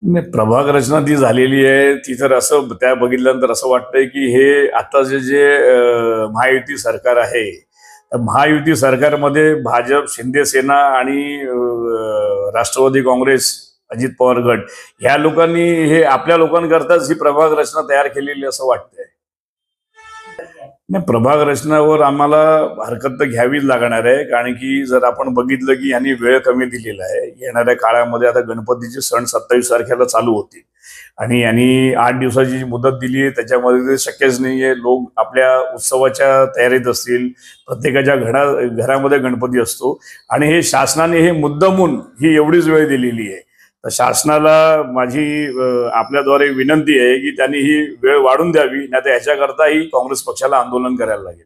नाही, प्रभाग रचना ती झालेली आहे ती तर असं त्या बघितल्यानंतर असं वाटतंय की हे आता जे जे महायुती सरकार आहे तर महायुती सरकारमध्ये भाजप शिंदे सेना आणि राष्ट्रवादी काँग्रेस अजित पवार गट ह्या लोकांनी हे आपल्या लोकांकरताच ही प्रभाग रचना तयार केलेली असं वाटतंय। नाही, प्रभाग रचनावर आम्हाला हरकत तर घ्यावीच लागणार आहे, कारण की जर आपण बघितलं की यांनी वेळ कमी दिलेला आहे। येणाऱ्या काळामध्ये आता गणपतीचे सण 27 तारखेला चालू होतील आणि यांनी 8 दिवसाची जी मुदत दिली आहे त्याच्यामध्ये ते शक्यच नाहीये। लोक आपल्या उत्सवाच्या तयारीत असतील, प्रत्येकाच्या घरामध्ये गणपती असतो आणि हे शासनाने हे मुद्दामून ही एवढीच वेळ दिलेली आहे। तर शासनाला माझी आपल्याद्वारे विनंती आहे की त्यांनी ही वेळ वाढून द्यावी, नाहीतर ह्याच्याकरताही काँग्रेस पक्षाला आंदोलन करायला लागेल।